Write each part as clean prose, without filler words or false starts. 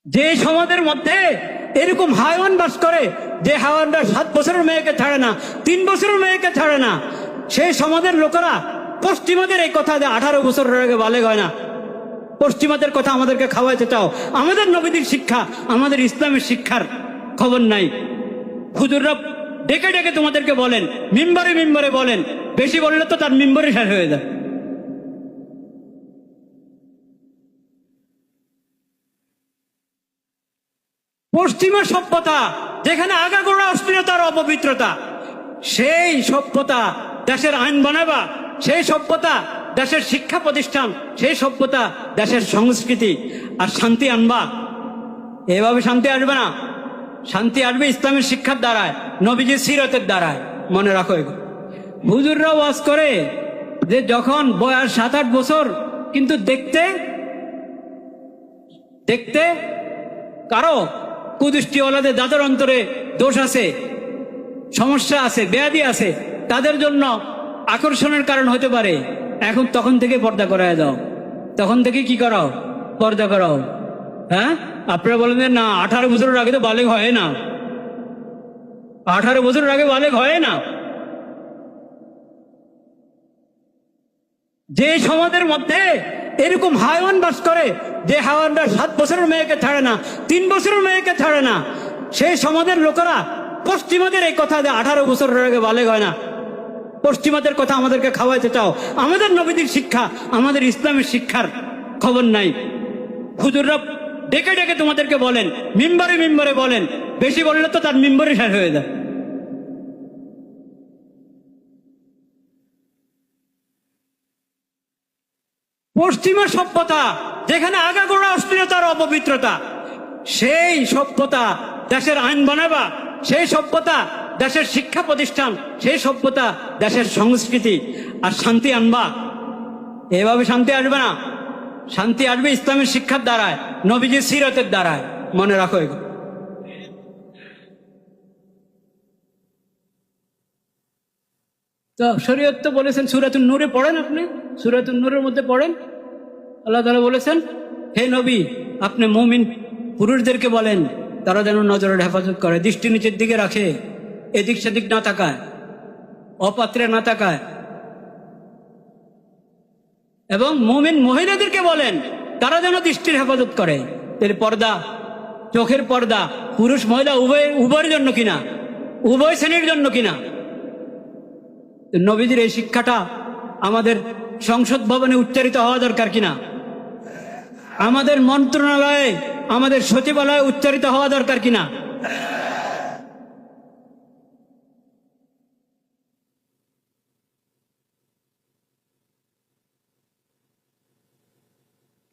যে সমাজের মধ্যে এরকম হায়াওয়ান বাস করে, যে হায়াওয়ানরা 7 বছরের মেয়েকে ছাড়ে না, 3 বছরের মেয়েকে ছাড়ে না, সেই সমাজের লোকেরা পশ্চিমাদের এই কথা যে 18 বছরের আগে বালেগ হয় না, পশ্চিমাদের কথা আমাদেরকে খাওয়াইতে চাও। আমাদের নবীদের শিক্ষা, আমাদের ইসলামের শিক্ষার খবর নাই। হুজুররা ডেকে ডেকে তোমাদেরকে বলেন, মিম্বরে মিম্বরে বলেন, বেশি বললে তো তার মিম্বরে শেষ হয়ে যায়। পশ্চিমা সভ্যতা যেখানে আগাগোড়া অশ্লীলতার অপবিত্রতা, সেই সভ্যতা দেশের আইন বানাবা, সেই সভ্যতা দেশের শিক্ষা প্রতিষ্ঠান, সেই সভ্যতা দেশের সংস্কৃতি আর শান্তি আনবা। এভাবে শান্তি আসবে না। শান্তি আসবে ইসলামের শিক্ষার দ্বারায়, নবীজির সিরতের দ্বারায়। মনে রাখো এগুলো। হুজুররা ওয়াজ করে যে যখন বয়স 7-8 বছর, কিন্তু দেখতে দেখতে কারো কুদৃষ্টিওয়ালাদের দাদার অন্তরে দোষ আছে, সমস্যা আছে, ব্যাধি আছে, তাদের জন্য আকর্ষণের কারণ হতে পারে। এখন তখন থেকে পর্দা করায় দাও, তখন থেকে কি করাও, পর্দা করাও। হ্যাঁ, আপনারা বলেন যে না 18 বছরের আগে তো বালেগ হয় না, 18 বছরের আগে বালেগ হয় না। যে সমাজের মধ্যে এরকম হায়াওয়ান বাস করে, যে হায়াওয়ানরা 7 বছরের মেয়েকে ছাড়ে না, 3 বছরের মেয়েকে ছাড়ে না, সেই সমাজের লোকেরা পশ্চিমাদের এই কথা যে 18 বছরের আগে বালেগ হয় না, পশ্চিমাদের কথা আমাদেরকে খাওয়াইতে চাও। আমাদের নবীদের শিক্ষা, আমাদের ইসলামের শিক্ষার খবর নাই। হুজুররা ডেকে ডেকে তোমাদেরকে বলেন, মিম্বরে মিম্বরে বলেন, বেশি বললে তো তার মিম্বরে শেষ হয়ে যায়। পশ্চিমা সভ্যতা যেখানে আগাগোড়া অশ্লীলতার অপবিত্রতা, সেই সভ্যতা দেশের আইন বানাবা, সেই সভ্যতা দেশের শিক্ষা প্রতিষ্ঠান, সেই সভ্যতা দেশের সংস্কৃতি আর শান্তি আনবা। এভাবে শান্তি আসবে না। শান্তি আসবে ইসলামের শিক্ষার দ্বারায়, নবীজির সিরতের দ্বারায়। মনে রাখো এগুলো। তো শরীয়ত তো বলেছেন, সূরাতুন নূরে পড়েন, আপনি সূরাতুন নূরের মধ্যে পড়েন, আল্লাহ তাআলা বলেছেন, হে নবী, আপনি মুমিন পুরুষদেরকে বলেন তারা যেন নজরের হেফাজত করে, দৃষ্টি নিচের দিকে রাখে, এদিক সেদিক না তাকায়, অপাত্রে না তাকায়। এবং মুমিন মহিলাদেরকে বলেন তারা যেন দৃষ্টির হেফাজত করে। এর পর্দা, চোখের পর্দা পুরুষ মহিলা উভয়ের জন্য কিনা, উভয় শ্রেণীর জন্য কিনা। নবীজির এই শিক্ষাটা আমাদের সংসদ ভবনে উচ্চারিত হওয়া দরকার কিনা, আমাদের মন্ত্রণালয়ে, আমাদের সচিবালয়ে উচ্চারিত হওয়া দরকার কিনা।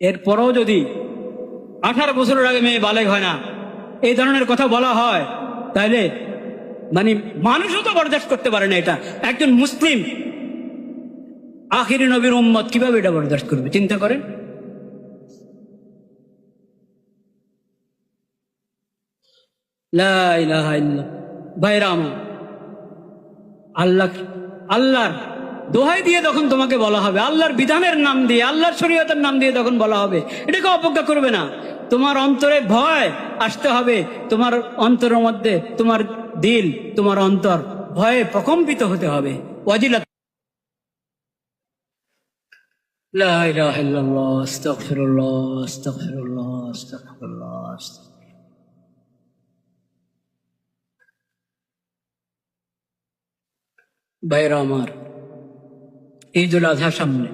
এরপরও যদি 18 বছরের আগে মেয়ে বালেগ হয় না, এই ধরনের কথা বলা হয়, তাহলে মানে মানুষও তো বরদাস্ত করতে পারে না। এটা একজন মুসলিম আখিরি নবীর উম্মত কিভাবে এটা বরদাস্ত করবে, চিন্তা করেন। লা ইলাহা ইল্লাল্লাহ। ভাইরা আমার, আল্লাহর দোহাই দিয়ে যখন তোমাকে বলা হবে, আল্লাহর বিধানের নাম দিয়ে, আল্লাহর শরীয়তের নাম দিয়ে যখন বলা হবে, এটাকে অবজ্ঞা করবে না। তোমার অন্তরে ভয় আসতে হবে, তোমার অন্তরের মধ্যে, তোমার দিল, তোমার অন্তর ভয়ে প্রকম্পিত হতে হবে। ওয়াজিলাত। লা ইলাহা ইল্লাল্লাহ, আস্তাগফিরুল্লাহ, আস্তাগফিরুল্লাহ, আস্তাগফিরুল্লাহ। ভাইরা আমার, ঈদুল আজহা সামনে,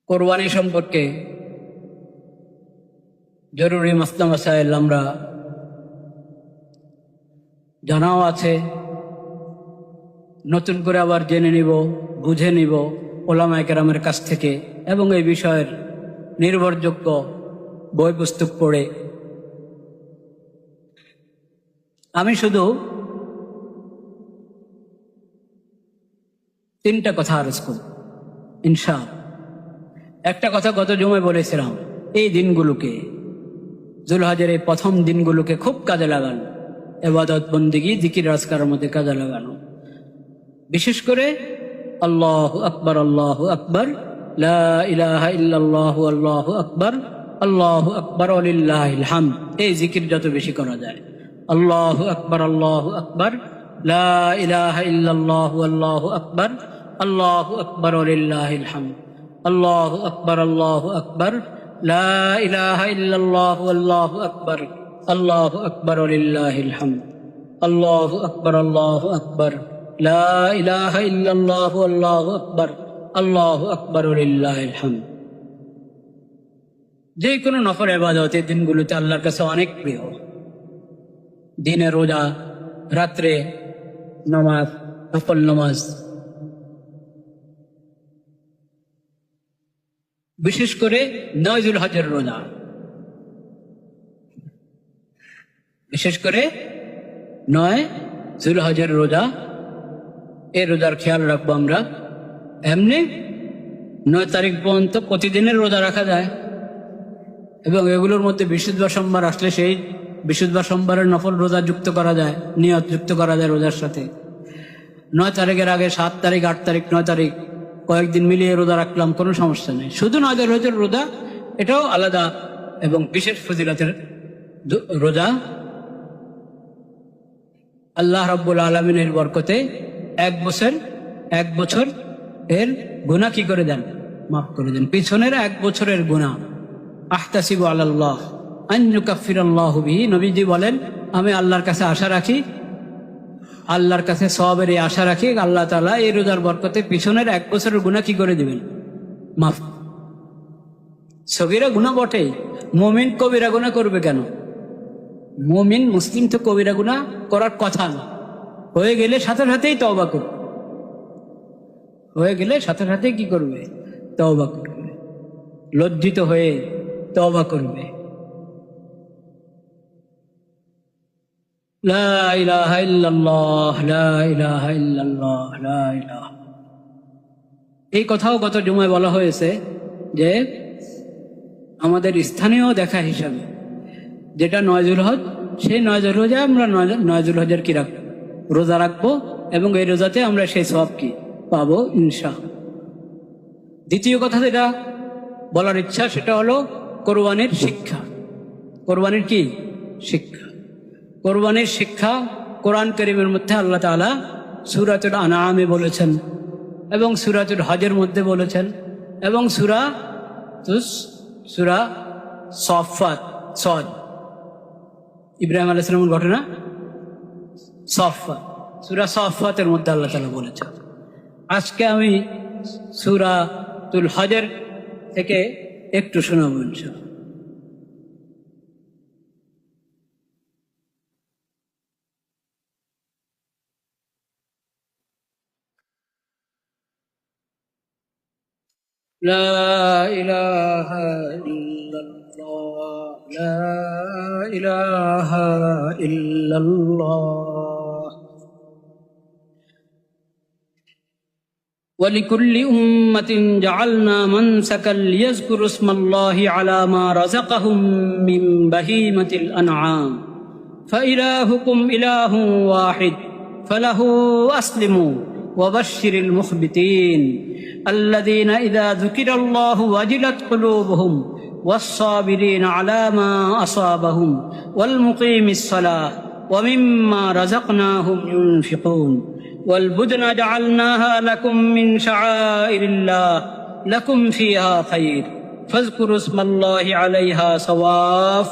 কোরবানি সম্পর্কে জরুরি মাসলা মাসাইল আমরা জানাও আছে, নতুন করে আবার জেনে নিব, বুঝে নিব ওলামায়ে কেরামের কাছ থেকে, এবং এই বিষয়ের নির্ভরযোগ্য বই পুস্তক পড়ে। আমি শুধু 3টা কথা আরজ করব ইনশাআল্লাহ। একটা কথা গত জুমায় বলেছিলাম, এই দিনগুলোকে, যুলহজের এই প্রথম দিনগুলোকে খুব কাজে লাগানো, ইবাদত বন্দেগী জিকির আজকারের মধ্যে কাজে লাগানো। বিশেষ করে আল্লাহু আকবার, আল্লাহু আকবার, লা ইলাহা ইল্লাল্লাহু আল্লাহু আকবার, আল্লাহু আকবার ওয়ালিল্লাহিল হামদ। এই জিকির যত বেশি করা যায়, আল্লাহু আকবার, আল্লাহু আকবার, লা ইলাহা ইল্লাল্লাহু আল্লাহু আকবার, আল্লাহু আকবার ওয়ালিল্লাহিল হামদ, আল্লাহু আকবার, আল্লাহু আকবার, লা ইলাহা ইল্লাল্লাহু আল্লাহু আকবার, আল্লাহু আকবার ওয়ালিল্লাহিল হামদ, আল্লাহু আকবার, আল্লাহু আকবার, লা ইলাহা ইল্লাল্লাহু আল্লাহু আকবার, আল্লাহু আকবার ওয়ালিল্লাহিল হামদ। যে কোনো নফল ইবাদত এই দিনগুলোতে আল্লাহর কাছে অনেক প্রিয়। দিনে রোজা, রাত্রে নামাজ, নফল নামাজ। বিশেষ করে 9 জিলহজের রোজা, বিশেষ করে 9 জিলহজের রোজা, এই রোজার খেয়াল রাখবো আমরা। এমনি 9 তারিখ পর্যন্ত প্রতিদিনের রোজা রাখা যায়, এবং এগুলোর মধ্যে বিশুদ্ধ সোমবার আসলে সেই বিশুদ্ধ সোমবারের নফল রোজা যুক্ত করা যায়, নিয়ত যুক্ত করা যায় রোজার সাথে। 9 তারিখের আগে 7 তারিখ, 8 তারিখ, 9 তারিখ কয়েকদিন মিলিয়ে রোজা রাখলাম, কোনো সমস্যা নেই। শুধু 9 জিলহজের রোজা, এটাও আলাদা এবং বিশেষ ফজিলতের রোজা। আল্লাহ রাব্বুল আলামিনের বরকতে 1 বছর এর গুনাহ কি করে দেন? মাফ করে দেন। পিছনের 1 বছরের গুনাহ। আহতাসিবু আলাল্লাহ আন ইউকাফিরাল্লাহু বিহি, নবীজি বলেন আমি আল্লাহর কাছে আশা রাখি, আল্লাহর কাছে সওয়াবের এই আশা রাখি, আল্লাহ তাআলা এই রোজার বরকতে পিছনের 1 বছরের গুনাহ কি করে দিবেন? মাফ। সগীরা গুনাহ বটে, মুমিন কবিরা গুনাহ করবে কেন? মুমিন মুসলিম তো কবিরা গুনাহ করার কথা না, হয়ে গেলে সাথে সাথেই তওবা করবে, হয়ে গেলে সাথে সাথেই কি করবে? তওবা করবে, লজ্জিত হয়ে তওবা করবে। লা ইলাহা ইল্লাল্লাহ, লা ইলাহা ইল্লাল্লাহ, লা ইলাহা। এই কথাও গত জুমায় বলা হয়েছে যে আমাদের স্থানীয় দেখা হিসাবে যেটা 9 জিলহজ, সেই 9 জিলহজে আমরা 9 জিলহজের কি রাখবো? রোজা রাখবো, এবং এই রোজাতে আমরা সেই সওয়াব কি পাবো ইনশাআল্লাহ। দ্বিতীয় কথা যেটা বলার ইচ্ছা, সেটা হলো কোরবানির শিক্ষা। কোরবানির কি শিক্ষা? কোরবানির শিক্ষা কোরআন কারীমের মধ্যে আল্লাহ তাআলা সূরাতুল আনআমে বলেছেন, এবং সূরাতুল হজের মধ্যে বলেছেন, এবং সূরা সাফফাত, সদ, ইব্রাহিম আলাইহিস সালামের ঘটনা, সাফফাত, সূরা সাফফাতের মধ্যে আল্লাহ তাআলা বলেছেন। আজকে আমি সূরাতুল হজের থেকে একটু শোনাবো ইনশাআল্লাহ। لا إله إلا الله، لا إله إلا الله. ولكل أمة جعلنا منسكا ليذكروا اسم الله على ما رزقهم من بهيمة الأنعام فإلهكم إله واحد فله أسلموا وبشر المخبتين الذين إذا ذكر الله وجلت قلوبهم والصابرين على ما أصابهم والمقيم الصلاة ومما رزقناهم ينفقون والبدن جعلناها لكم من شعائر الله لكم فيها خير فاذكروا اسم الله عليها صواف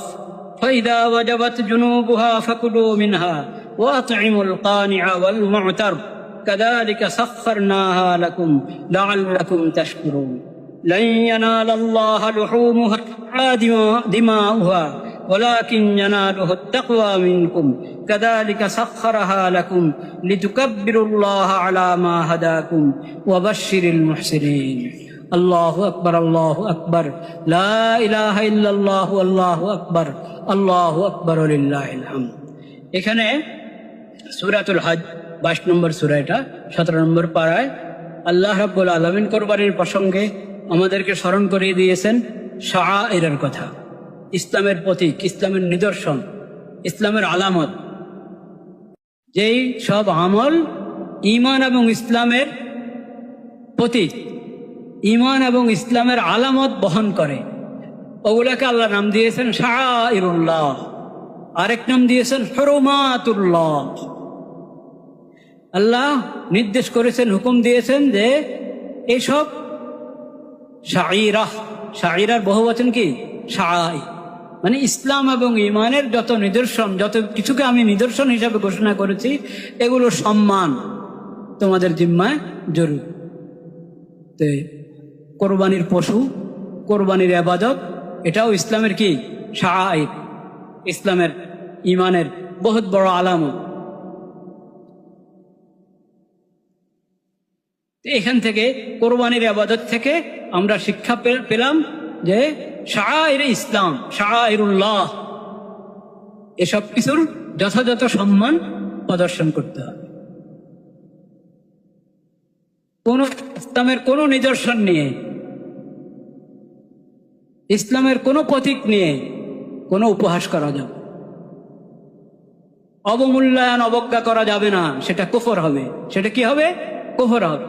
فإذا وجبت جنوبها فكلوا منها وأطعموا القانع والمعتر كذلك سخرناها لكم لعلكم تشكرون لن ينال الله لحومها دماؤها ولكن يناله التقوى منكم كذلك سخرها لكم لتكبروا الله على ما هداكم وبشر المحسنين الله أكبر الله أكبر لا إله إلا الله والله أكبر الله أكبر ولله الحمد. এখানে সূরাতুল হজ 22 নম্বর সূরা, এটা 17 নম্বর পারায় আল্লাহ রাব্বুল আলামিন কোরবানির প্রসঙ্গে আমাদেরকে স্মরণ করিয়ে দিয়েছেন শাআইরের কথা, ইসলামের প্রতীক, ইসলামের নিদর্শন, ইসলামের আলামত। যেই সব আমল ঈমান এবং ইসলামের প্রতীক, ঈমান এবং ইসলামের আলামত বহন করে, ওগুলাকে আল্লাহ নাম দিয়েছেন শাআইরুল্লাহ, আরেক নাম দিয়েছেন হুরুমাতুল্লাহ। আল্লাহ নির্দেশ করেছেন, হুকুম দিয়েছেন যে এইসব শাঈরাহ, শাঈরার বহুবচন কি শাআই, মানে ইসলাম এবং ঈমানের যত নিদর্শন, যত কিছুকে আমি নিদর্শন হিসাবে ঘোষণা করেছি, এগুলো সম্মান তোমাদের জিম্মায় জরুরি। তো কোরবানির পশু, কোরবানির ইবাদত, এটাও ইসলামের কি শাআইর, ইসলামের ঈমানের বহুত বড় আলামত। এখান থেকে কোরবানির ইবাদত থেকে আমরা শিক্ষা পেলাম যে শাআইর ইসলাম, শাআইরুল্লাহ, এসব কিছুর যথাযথ সম্মান প্রদর্শন করতে হবে। কোন ইসলামের কোন নিদর্শন নিয়ে, ইসলামের কোন প্রতীক নিয়ে কোনো উপহাস করা যাবে, অবমূল্যায়ন অবজ্ঞা করা যাবে না, সেটা কুফর হবে। সেটা কি হবে? কুফর হবে।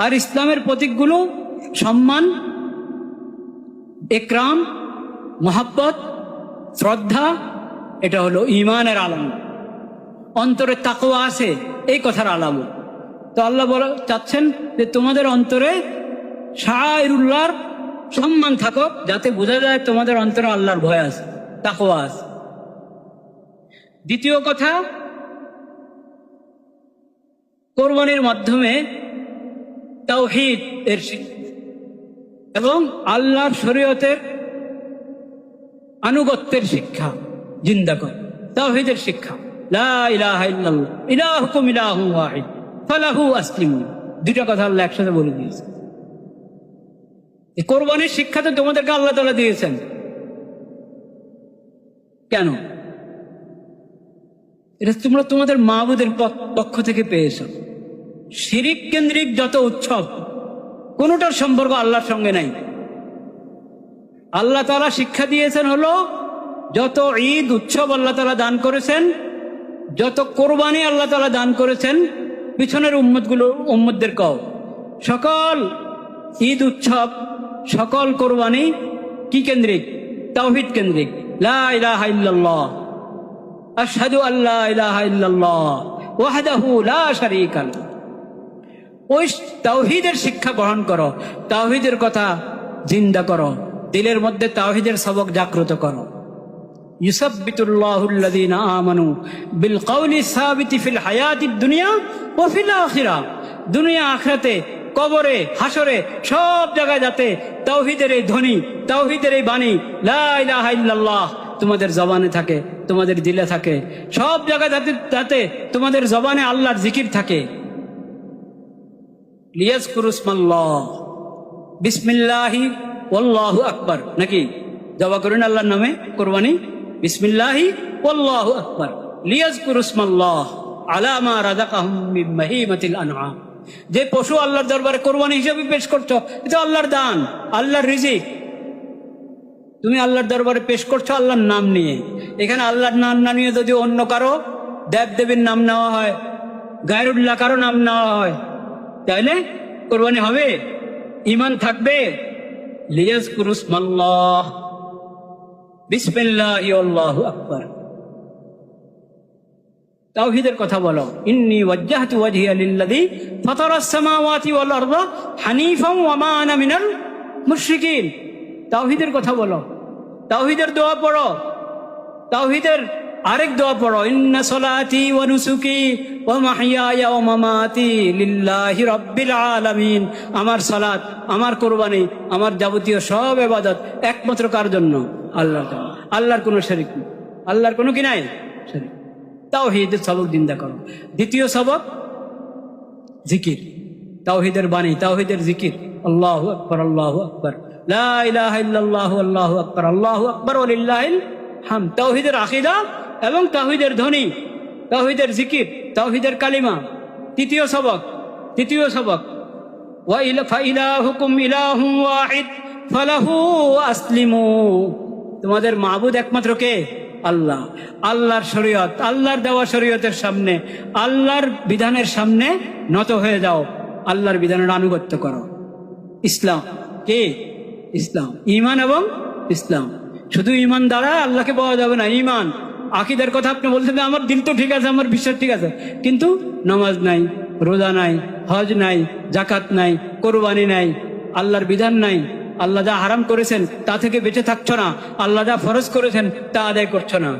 আর ইসলামের প্রতীকগুলো সম্মান, ইকরাম, মোহাব্বত, শ্রদ্ধা, এটা হলো ঈমানের আলামত। অন্তরে তাকওয়া আছে, এই কথার আলামত। তো আল্লাহ বলা চাচ্ছেন যে তোমাদের অন্তরে শাআইরুল্লাহর সম্মান থাকুক, যাতে বোঝা যায় তোমাদের অন্তরে আল্লাহর ভয় আছে, তাকওয়া আছে। দ্বিতীয় কথা, কোরবানির মাধ্যমে তাওহীদ এর এবং আল্লাহর শরীয়তের আনুগত্যের শিক্ষা জিন্দা কর, তাওহীদের শিক্ষা, লা ইলাহা ইল্লাল্লাহ ইলাহুকুম ইলাহুন ওয়াহিদ ফালাহু আসলিমু। দুটো কথা আল্লাহ একসাথে বলে দিয়েছে। এই কোরবানির শিক্ষা তো তোমাদেরকে আল্লাহ তাআলা দিয়েছেন। কেন? এটা তোমরা তোমাদের মাবুদের পক্ষ থেকে পেয়েছ। শিরিক কেন্দ্রিক যত উৎসব, কোনটার সম্পর্ক আল্লাহর সঙ্গে নাই। আল্লাহ তাআলা শিক্ষা দিয়েছেন হলো যত ঈদ উৎসব আল্লাহ তাআলা দান করেছেন, যত কোরবানি আল্লাহ তাআলা দান করেছেন, পিছনের উম্মতদের কও, সকল ঈদ উৎসব, সকল কোরবানি কি কেন্দ্রিক? তাওহীদ কেন্দ্রিক। লা ইলাহা ইল্লাল্লাহ, আশহাদু আল্লা ইলাহা ইল্লাল্লাহ ওয়াহদাহু লা শারীকা লাহু। ওই তাওহীদের শিক্ষা গ্রহণ করো, তাওহীদের কথা জিন্দা করো, দিলের মধ্যে তাওহীদের সবক জাগ্রত করো। ইউসাব্বিতুল্লাহুল্লাযীনা আমানু বিল কওলি সাবিতি ফিল হায়াতিদ দুনিয়া ওয়া ফিল আখিরাহ। দুনিয়া আখিরাতে, কবরে, হাসরে, সব জায়গায় যাতে তাওহীদের এই ধ্বনি, তাওহীদের এই বাণী লা ইলাহা ইল্লাল্লাহ তোমাদের জবানে থাকে, তোমাদের দিলে থাকে, সব জায়গায় যাতে তোমাদের জবানে আল্লাহর জিকির থাকে। লিয়াজকুরু ইসমাল্লাহ বিসমিল্লাহি ওয়াল্লাহু আকবার, নাকি জবা করেন আল্লাহর নামে কোরবানি, বিসমিল্লাহি ওয়াল্লাহু আকবার, লিয়াজকুরু ইসমাল্লাহ আলা মা রাযাকাহুম মিন বাহিমাতিল আনআম। যে পশু আল্লাহর দরবারে কোরবানি হিসেবে পেশ করছো, এটা আল্লাহর দান, আল্লাহর রিজিক। তুমি আল্লাহর দরবারে পেশ করছো আল্লাহর নাম নিয়ে। এখানে আল্লাহর নাম না নিয়ে যদি অন্য কারো দেব দেবীর নাম নেওয়া হয়, গায়রুল্লাহ কারো নাম নেওয়া হয়, তাহলে কোরবানি হবে? ঈমান থাকবে? লিয়াজকুরু ইসমাল্লাহ বিসমিল্লাহি আল্লাহু আকবার। তাওহীদের কথা বলো, ইন্নী ওয়াজ্জাহতু ওয়াজহিয়া লিল্লাযী ফাতারাস সামাওয়াতি ওয়াল আরদা হানিফান ওয়া মা আনা মিনাল মুশরিকিন। তাওহীদের কথা বলো, তাওহীদের দোয়া পড়ো, তাওহীদের আরেক দোয়া পড়ো, ইন্না সলাতি ওয়া নুসুকি ওয়া মাহইয়ায়া ওয়া মামাতি লিল্লাহি রাব্বিল আলামিন। আমার সালাত, আমার কোরবানি, আমার যাবতীয় সব ইবাদত একমাত্র কার জন্য? আল্লাহর জন্য। আল্লাহর কোনো শরীক নেই, আল্লাহর কোনো কি নাই শরীক। তাওহীদের সবক জিন্দা করো। দ্বিতীয় সবক জিকির, তাওহীদের বাণী, তাওহীদের জিকির, আল্লাহু আকবার, আল্লাহু আকবার, লা ইলাহা ইল্লাল্লাহু আল্লাহু আকবার, আল্লাহু আকবার ওয়া লিল্লাহিল হামদ। তাওহীদের আকীদা এবং তাওহীদের ধ্বনি, তাওহীদের জিকির, তাওহীদের কালিমা। তৃতীয় সবক ওয়া ইলাহুকুম ইলাহুন ওয়াহিদ ফালাহু আসলিমু। তোমাদের মাবুদ একমাত্র কে? আল্লাহ। আল্লাহর শরীয়ত, আল্লাহর দেওয়া শরীয়তের সামনে, আল্লাহর বিধানের সামনে নত হয়ে যাও, আল্লাহর বিধানের আনুগত্য করো। ইসলাম। কে? ইসলাম, ঈমান এবং ইসলাম। শুধু ঈমান দ্বারা আল্লাহকে পাওয়া যাবে না। ঈমান আকীদার কথা আপনি বলছেন আমার দিল তো ঠিক আছে, আমার বিশ্বাস ঠিক আছে, কিন্তু নামাজ নাই, রোজা নাই, হজ নাই, জাকাত নাই, কোরবানি নাই, আল্লাহর বিধান নাই, আল্লাহ যা হারাম করেছেন তা থেকে বেঁচে থাকছো না, আল্লাহ যা ফরজ করেছেন তা আদায় করছো না।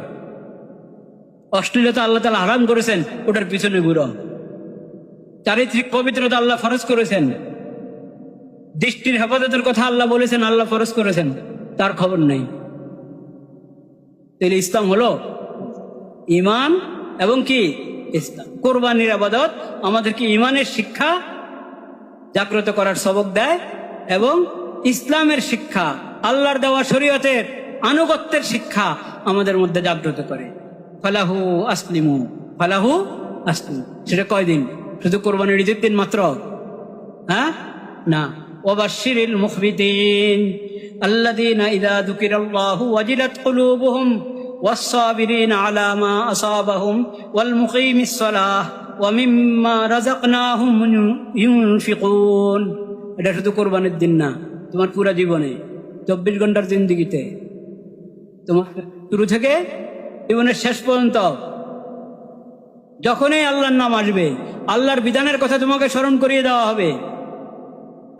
অশ্লীলতা আল্লাহ তাআলা হারাম করেছেন, ওটার পিছনে ঘুরো। চারিত্রিক পবিত্রতা আল্লাহ ফরজ করেছেন, দৃষ্টির হেফাজতের কথা আল্লাহ বলেছেন, আল্লাহ ফরজ করেছেন, তার খবর নেই। তাহলে ইসলাম হলো ঈমান এবং কি ইসলাম। কোরবানির ইবাদত আমাদেরকে ঈমানের শিক্ষা জাগ্রত করার সবক দেয় এবং ইসলামের শিক্ষা, আল্লাহর দেওয়া শরীয়তের আনুগত্যের শিক্ষা আমাদের মধ্যে জাগ্রত করে। ফালাহু আসলিমু, ফালাহু আসলিমু। সেটা কয়দিন? শুধু কোরবানির ঈদের দিন মাত্র? হ্যাঁ, না। ওয়াবাশশিরিল মুখবিতিন আল্লাযীনা ইযা যুকিরাল্লাহু ওয়াজিলাত কুলুবুহুম ওয়াস-সাবিরিনা আলা মা আসাবাহুম ওয়াল মুকিমিস সালাহ ওয়া মিম্মা রাযাকনাহুম ইউনফিকুন। এটা শুধু কোরবানির দিন না, তোমার পুরো জীবনে 24 ঘন্টার জিন্দেগিতে, তোমার শুরু থেকে জীবনের শেষ পর্যন্ত যখনই আল্লাহর নাম আসবে, আল্লাহর বিধানের কথা তোমাকে স্মরণ করিয়ে দেওয়া হবে,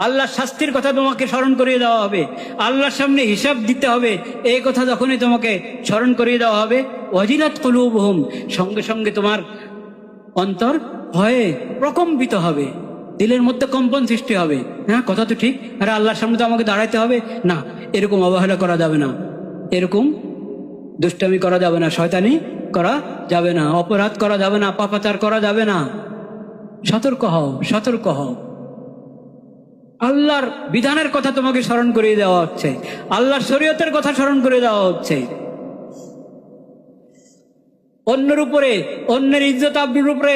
আল্লাহর শাস্তির কথা তোমাকে স্মরণ করিয়ে দেওয়া হবে, আল্লাহর সামনে হিসাব দিতে হবে, এই কথা যখনই তোমাকে স্মরণ করিয়ে দেওয়া হবে, ওয়াজিলাত কুলুবুহুম, সঙ্গে সঙ্গে তোমার অন্তর ভয়ে প্রকম্পিত হবে, দিলের মধ্যে কম্পন সৃষ্টি হবে। হ্যাঁ, কথা তো ঠিক, আরে আল্লাহর সামনে তো আমাকে দাঁড়াইতে হবে না, এরকম অবহেলা করা যাবে না, এরকম দুষ্টামি করা যাবে না, শয়তানি করা যাবে না, অপরাধ করা যাবে না, পাপাচার করা যাবে না। সতর্ক হও, সতর্ক হও। আল্লাহর বিধানের কথা তোমাকে স্মরণ করিয়ে দেওয়া হচ্ছে, আল্লাহর শরীয়তের কথা স্মরণ করে দেওয়া হচ্ছে। অন্যের উপরে, অন্যের ইজ্জত আবরুর উপরে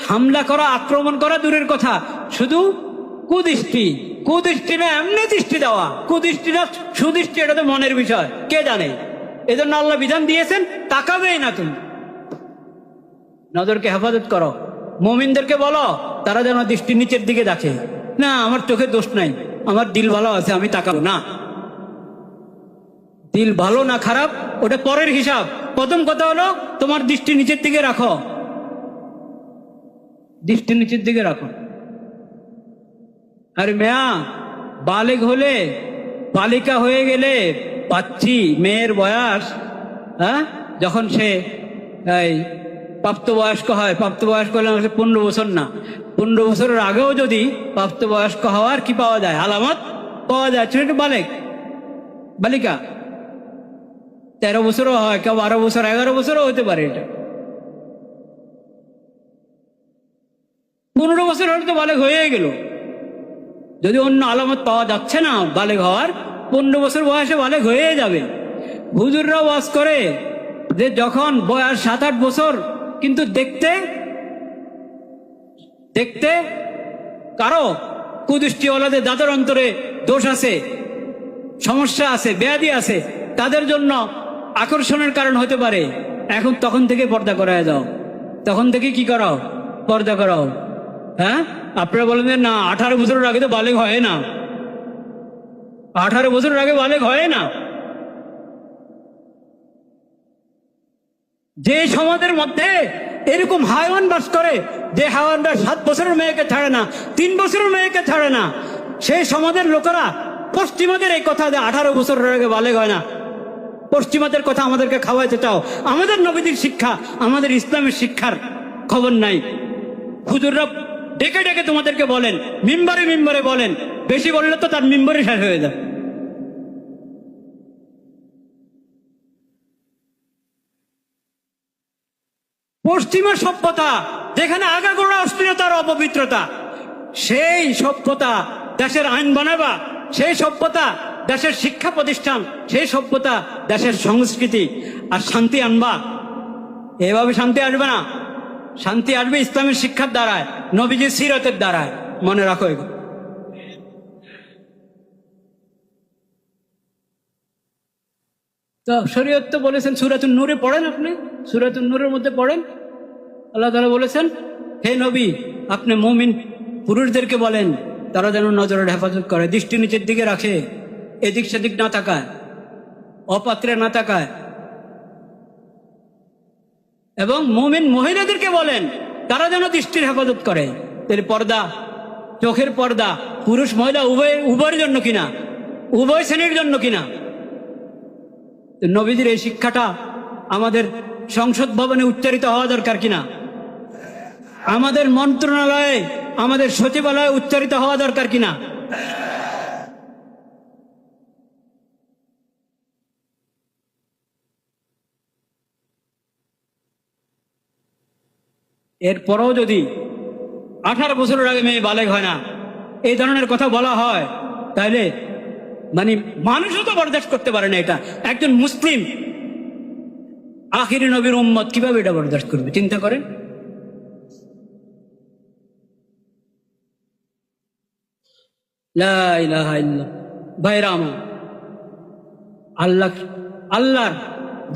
হামলা করা, আক্রমণ করা দূরের কথা, শুধু কুদৃষ্টি, কুদৃষ্টি না এমনি দৃষ্টি দেওয়া, কুদৃষ্টি না সুদৃষ্টি, এটা তো মনের বিষয়, কে জানে। এজন্য আল্লাহ বিধান দিয়েছেন, তাকাবেই না তুমি। নজরকে হেফাজত করো, মুমিনদেরকে বলো তারা যেন দৃষ্টি নিচের দিকে দেখে। না, আমার চোখে দোষ নাই, আমার দিল ভালো আছে, আমি তাকাবো না। দিল ভালো না খারাপ ওটা পরের হিসাব। প্রথম কথা হলো তোমার দৃষ্টি নিচের দিকে রাখো, দৃষ্টি নিচের দিকে রাখো। আর মেয়া বালেগ হলে, বালিকা হয়ে গেলে, পাচ্ছি মেয়ের বয়স, হ্যাঁ, যখন সে এই প্রাপ্তবয়স্ক হয়, প্রাপ্তবয়স্ক হলে 15 বছর না, 15 বছরের আগেও যদি প্রাপ্তবয়স্ক হওয়ার কি পাওয়া যায়, আলামত পাওয়া যায়, ছোট বালেক বালিকা 13 বছরও হয়, কেউ 12 বছর, 11 বছরও হতে পারে। এটা 15 বছর হলে তো বালেক হয়ে গেল। যদি অন্য আলামত পাওয়া যাচ্ছে না বালেক হওয়ার, 15 বছর বয়সে বালেক হয়ে যাবে। হুজুররা ওয়াজ করে যে যখন বয়স 7-8 বছর, কিন্তু দেখতে দেখতে কারো কুদৃষ্টিওয়ালাদের দাঁতের অন্তরে দোষ আছে, সমস্যা আছে, ব্যাধি আছে, তাদের জন্য আকর্ষণের কারণ হতে পারে। এখন তখন থেকে পর্দা করায় যাও, তখন থেকে কি করাও, পর্দা করাও। হ্যাঁ, আপনারা বলেন যে না 18 বছরের আগে তো বালেগ হয় না, 18 বছরের আগে বালেগ হয় না। যে সমাজের মধ্যে এরকম হায়াওয়ান বাস করে, যে হায়াওয়ানরা 7 বছরের মেয়েকে ছাড়ে না, 3 বছরের মেয়েকে ছাড়ে না, সেই সমাজের লোকেরা পশ্চিমাদের এই কথা যে 18 বছরের আগে বালেগ হয় না, পশ্চিমাদের কথা আমাদেরকে খাওয়াইতে চাও। আমাদের নবীদের শিক্ষা, আমাদের ইসলামের শিক্ষার খবর নাই। হুজুররা ডেকে ডেকে তোমাদেরকে বলেন, মিম্বারে মিম্বারে বলেন, বেশি বললে তো তার মিম্বারে শেষ হয়ে যায়। পশ্চিমা সভ্যতা যেখানে আগাগোড়া অশ্লীলতার অপবিত্রতা, সেই সভ্যতা দেশের আইন বানাবা, সেই সভ্যতা দেশের শিক্ষা প্রতিষ্ঠান, সেই সভ্যতা দেশের সংস্কৃতি আর শান্তি আনবা। এভাবে শান্তি আসবে না, শান্তি আসবে ইসলামের শিক্ষার দ্বারায়, নবীজির সিরতের দ্বারায়। মনে রাখো এগুলো। তো শরীয়ত তো বলেছেন, সূরাতুন নূরে পড়েন, আপনি সূরাতুন নূরের মধ্যে পড়েন, আল্লাহ তাআলা বলেছেন হে নবী আপনি মুমিন পুরুষদেরকে বলেন তারা যেন নজরের হেফাজত করে, দৃষ্টি নিচের দিকে রাখে, এদিক সেদিক না তাকায়, অপাত্রে না তাকায়। এবং মুমিন মহিলাদেরকে বলেন তারা যেন দৃষ্টির হেফাজত করে। তাহলে পর্দা, চোখের পর্দা পুরুষ মহিলা উভয়ের জন্য কিনা, উভয় শ্রেণীর জন্য কিনা। নবীজির এই শিক্ষাটা আমাদের সংসদ ভবনে উচ্চারিত হওয়া দরকার কিনা, আমাদের মন্ত্রণালয়ে, আমাদের সচিবালয়ে উচ্চারিত হওয়া দরকার কিনা। এরপরও যদি 18 বছরের আগে মেয়ে বালেগ হয় না, এই ধরনের কথা বলা হয়, তাহলে মানে মানুষও তো বরদাস্ত করতে পারে না। এটা একজন মুসলিম আখিরি নবীর উম্মত কিভাবে এটা বরদাস্ত করবে, চিন্তা করেন। লা ইলাহা ইল্লাল্লাহ। ভাইরা আমার, আল্লাহর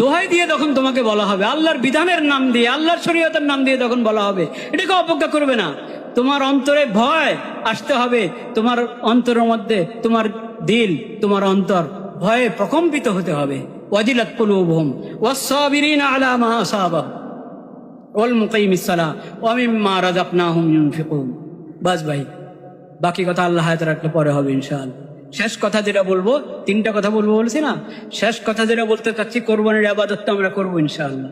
দোহাই দিয়ে যখন তোমাকে বলা হবে, আল্লাহর বিধানের নাম দিয়ে, আল্লাহর শরীয়তের নাম দিয়ে যখন বলা হবে, এটাকে অবজ্ঞা করবে না। তোমার অন্তরে ভয় আসতে হবে, তোমার অন্তরের মধ্যে, তোমার দিল, তোমার অন্তর ভয়ে প্রকম্পিত হতে হবে। ওয়াজিলাত কুলুবুহুম ওয়াস-সাবিরিনা আলা মা আসাবাহুম ওয়াল মুকিমিস সালাহ ওয়া মিম্মা রাযাকনাহুম ইউনফিকুন। বাস ভাই, বাকি কথা আল্লাহ হায়াত রাখলে পরে হবে ইনশাআল্লাহ। শেষ কথা যেটা বলবো, 3টা কথা বলবো বলছি না, শেষ কথা যেটা বলতে চাচ্ছি, কোরবানির ইবাদত তো আমরা করবো ইনশাআল্লাহ,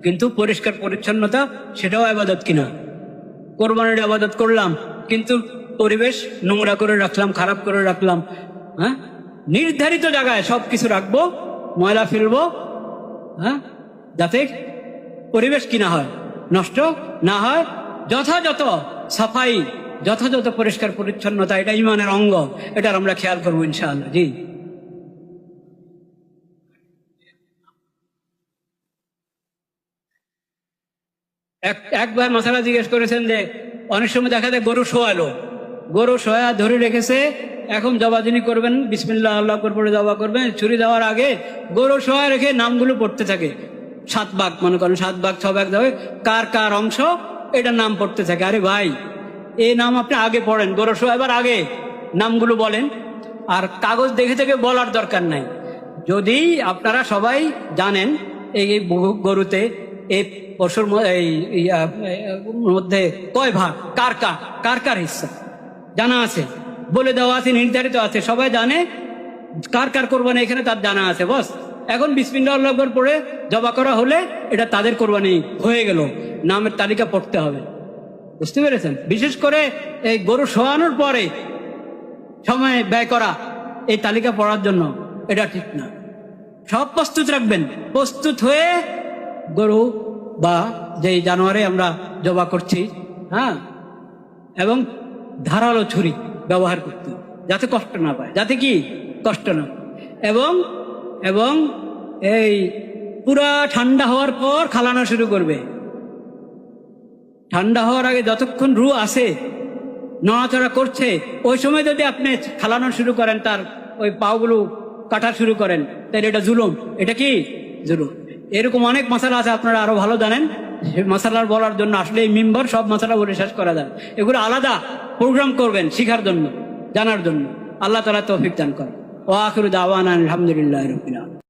কিন্তু পরিষ্কার পরিচ্ছন্নতা সেটাও ইবাদত কিনা। কোরবানির ইবাদত করলাম কিন্তু পরিবেশ নোংরা করে রাখলাম, খারাপ করে রাখলাম। হ্যাঁ, নির্ধারিত জায়গায় সবকিছু রাখবো, ময়লা ফেলবো, হ্যাঁ, যাতে পরিবেশ কিনা হয়, নষ্ট না হয়। যথাযথ সাফাই, যথাযথ পরিষ্কার পরিচ্ছন্নতা, এটা ইমানের অঙ্গ, এটার আমরা খেয়াল করবো ইনশাআল্লাহ। জি, একবার মাসালা জিজ্ঞেস করেছেন যে অনেক সময় দেখা যায় গরু শোয়ালো, গরু শোয়া ধরে রেখেছে, এখন জবা যিনি করবেন বিসমিল্লাহ আল্লাহ করে জবা করবেন, ছুরি দেওয়ার আগে গরু শোয়া রেখে নামগুলো পড়তে থাকে। 7 ভাগ, মনে করেন 7 ভাগ 6 ভাগ যাবে, কার কার অংশ এটার নাম পড়তে থাকে। আরে ভাই, এই নাম আপনি আগে পড়েন, গরু শোয়াবার আগে নামগুলো বলেন, আর কাগজ দেখে থেকে বলার দরকার নাই। যদি আপনারা সবাই জানেন এই গরুতে, এই পশুর মধ্যে কয় ভাগ, কার কার কার কার হিস্সা জানা আছে, বলে দেওয়া আছে, নির্ধারিত আছে, সবাই জানে কার কার কোরবানি এখানে তার জানা আছে। বস, এখন বিসমিল্লাহ আল্লাহু আকবার পড়ে জবা করা হলে এটা তাদের কোরবানি হয়ে গেল, নামের তালিকা পড়তে হবে। বুঝতে পেরেছেন? বিশেষ করে এই গরু শোয়ানোর পরে সময় ব্যয় করা এই তালিকা পড়ার জন্য, এটা ঠিক না। সব প্রস্তুত রাখবেন, প্রস্তুত হয়ে গরু বা যেই জানোয়ারে আমরা জবা করছি, হ্যাঁ, এবং ধারালো ছুরি ব্যবহার করতে, যাতে কষ্ট না পায়, যাতে কি কষ্ট না। এবং এবং এই পুরা ঠান্ডা হওয়ার পর খালানো শুরু করবে। ঠান্ডা হওয়ার আগে যতক্ষণ রু আছে, নড়াচড়া করছে, ওই সময় যদি আপনি খালানো শুরু করেন, তার ওই পাগুলো কাটা শুরু করেন, তাহলে এটা জুলুম। এটা কি জুলুম? এরকম অনেক মশালা আছে, আপনারা আরো ভালো জানেন। মশালার বলার জন্য আসলে এই মেম্বার সব মশালা বলে শেষ করা যায়। এগুলো আলাদা প্রোগ্রাম করবেন শিখার জন্য, জানার জন্য। আল্লাহ তাআলা তৌফিক দান করেন। ওয়া আখিরু দাওয়ানা আলহামদুলিল্লাহি রাব্বিল আলামিন।